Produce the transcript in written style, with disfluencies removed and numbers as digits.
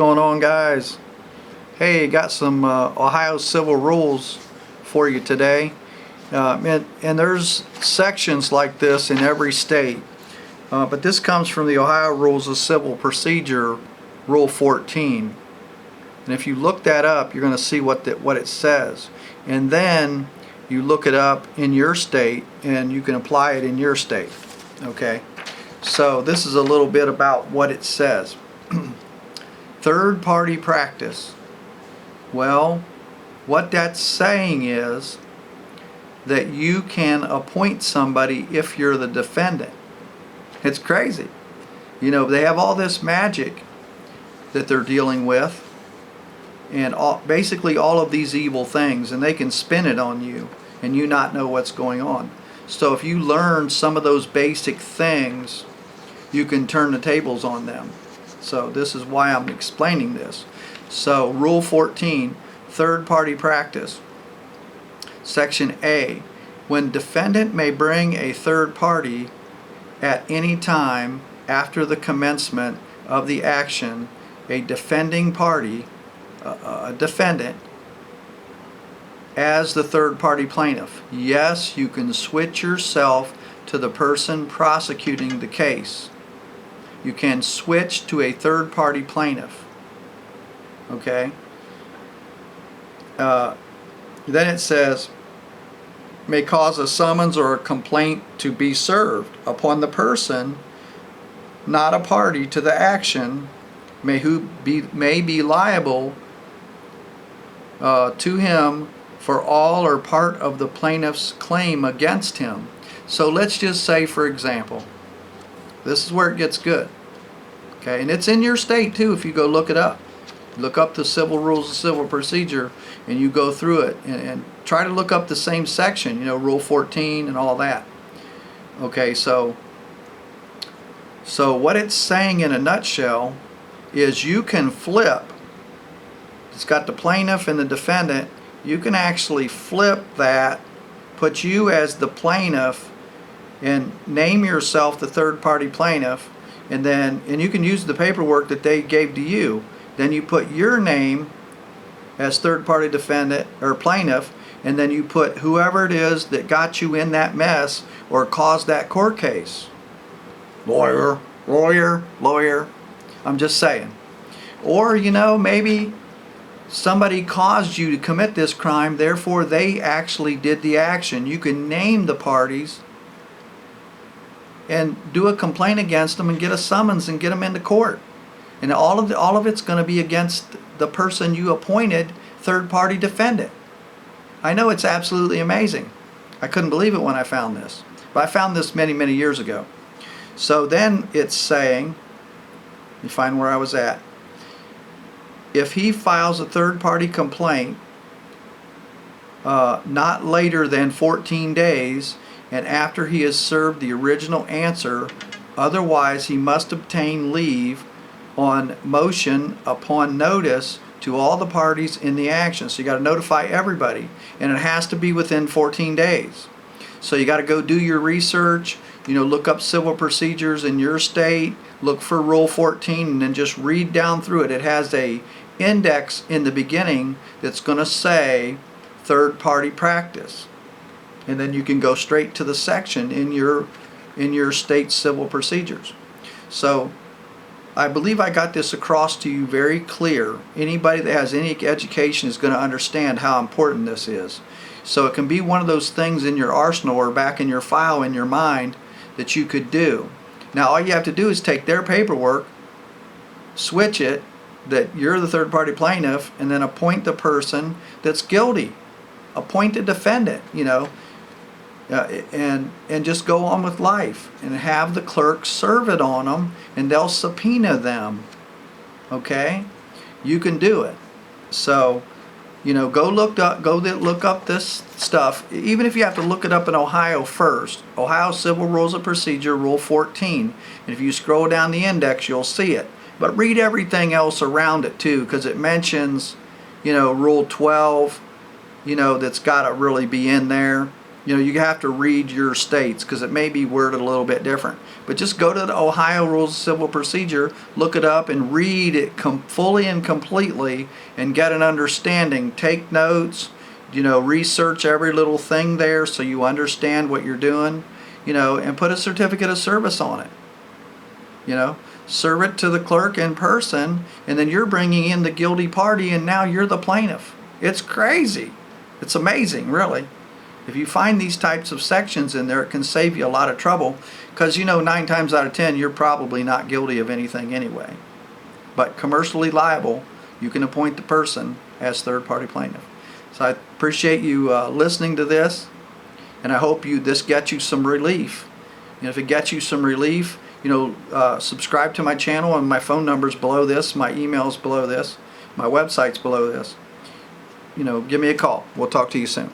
Going on, guys? Hey, got some Ohio civil rules for you today, and there's sections like this in every state, but this comes from the Ohio Rules of Civil Procedure, Rule 14. And if you look that up, you're going to see what it says, and then you look it up in your state and you can apply it in your state. Okay, so this is a little bit about what it says. Third-party practice. Well, what that's saying is that you can appoint somebody if you're the defendant. It's crazy. You know, they have all this magic that they're dealing with, and basically all of these evil things, and they can spin it on you and you not know what's going on. So if you learn some of those basic things, you can turn the tables on them. So this is why I'm explaining this. So Rule 14, third-party practice. Section A, when defendant may bring a third party at any time after the commencement of the action, a defending party, a defendant, as the third-party plaintiff. Yes, you can switch yourself to the person prosecuting the case. You can switch to a third-party plaintiff. Okay? Then it says, may cause a summons or a complaint to be served upon the person not a party to the action, may be liable to him for all or part of the plaintiff's claim against him. So let's just say, for example, this is where it gets good. Okay, and it's in your state too if you go look it up. Look up the Civil Rules of Civil Procedure and you go through it and try to look up the same section, you know, Rule 14 and all that. Okay, so what it's saying in a nutshell is you can flip. It's got the plaintiff and the defendant. You can actually flip that, put you as the plaintiff, and name yourself the third-party plaintiff, and you can use the paperwork that they gave to you. Then you put your name as third-party defendant or plaintiff, and then you put whoever it is that got you in that mess or caused that court case. Lawyer. I'm just saying. Or, you know, maybe somebody caused you to commit this crime, therefore they actually did the action. You can name the parties and do a complaint against them and get a summons and get them into court. And all of it's going to be against the person you appointed third-party defendant. I know it's absolutely amazing. I couldn't believe it when I found this. But I found this many, many years ago. So then it's saying, you find where I was at. If he files a third-party complaint not later than 14 days and after he has served the original answer, otherwise he must obtain leave on motion upon notice to all the parties in the action. So you got to notify everybody, and it has to be within 14 days. So you got to go do your research, you know, look up civil procedures in your state, look for Rule 14, and then just read down through it. It has a index in the beginning that's going to say third-party practice. And then you can go straight to the section in your state civil procedures. So I believe I got this across to you very clear. Anybody that has any education is going to understand how important this is. So it can be one of those things in your arsenal or back in your file in your mind that you could do. Now all you have to do is take their paperwork, switch it, that you're the third-party plaintiff, and then appoint the person that's guilty. Appoint the defendant, you know, and just go on with life and have the clerk serve it on them, and they'll subpoena them. Okay, you can do it. So, you know, go look up this stuff. Even if you have to look it up in Ohio first, Ohio Civil Rules of Procedure, Rule 14. And if you scroll down the index, you'll see it. But read everything else around it too, because it mentions, you know, Rule 12. You know, that's got to really be in there. You have to read your states because it may be worded a little bit different. But just go to the Ohio Rules of Civil Procedure, look it up, and read it fully and completely and get an understanding. Take notes, research every little thing there so you understand what you're doing, and put a certificate of service on it. Serve it to the clerk in person, and then you're bringing in the guilty party, and now you're the plaintiff. It's crazy. It's amazing, really. If you find these types of sections in there, it can save you a lot of trouble because 9 times out of 10 you're probably not guilty of anything anyway. But commercially liable, you can appoint the person as third-party plaintiff. So I appreciate you listening to this, and I hope this gets you some relief. If it gets you some relief, subscribe to my channel, and my phone number's below this, my email's below this, my website's below this. Give me a call. We'll talk to you soon.